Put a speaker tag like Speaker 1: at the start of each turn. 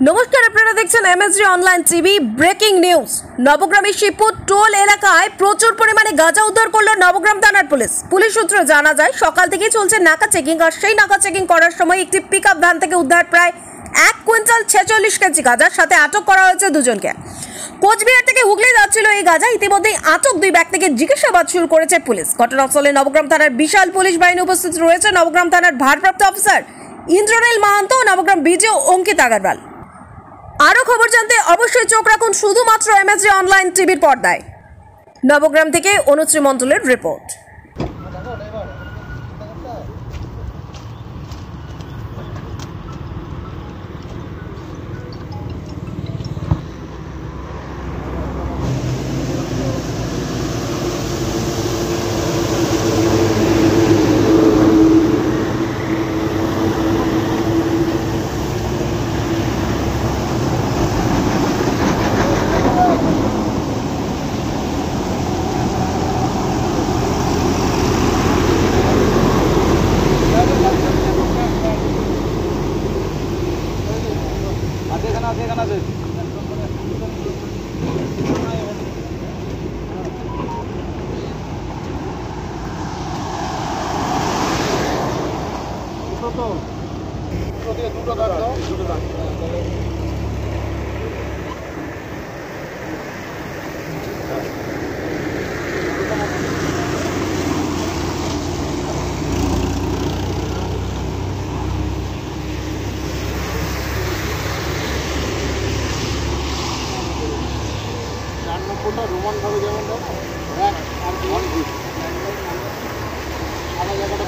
Speaker 1: নমস্কার, আপনারা দেখছেন MSG online TV. Breaking news. নবগ্রামের শিবপুর টোল এলাকায় প্রচুর পরিমাণে গাঁজা উদ্ধার করলো নবগ্রাম থানার পুলিশ। পুলিশ সূত্রে জানা যায়, সকাল থেকেই চলছে নাকা চেকিং। আর সেই নাকা চেকিং করার সময় একটি পিকআপ ভ্যান থেকে উদ্ধার প্রায় 1 কুইন্টাল 46 কেজি গাঁজার সাথে আটক করা হয়েছে দুজনকে। কোচবিহার থেকে হুগলি যাচ্ছিল এই গাঁজা। ইতিমধ্যেই আটক দুই ব্যক্তিকে জিজ্ঞাসাবাদ শুরু করেছে পুলিশ। ঘটনাস্থলে নবগ্রাম থানার বিশাল পুলিশ বাহিনী উপস্থিত রয়েছে। নবগ্রাম থানার ভারপ্রাপ্ত অফিসার ইন্দ্রনীল মাহান্ত ও নবগ্রাম বিডিও অঙ্কিত আগরওয়াল। আরও খবর জানতে অবশ্যই চোখ রাখুন শুধুমাত্র এমএসজি অনলাইন টিভির পর্দায়। নবগ্রাম থেকে অনুশ্রী মণ্ডলের রিপোর্ট।
Speaker 2: রোমান ভাবে যেমন এক আর ওয়ান গুড আলাদা জায়গাটা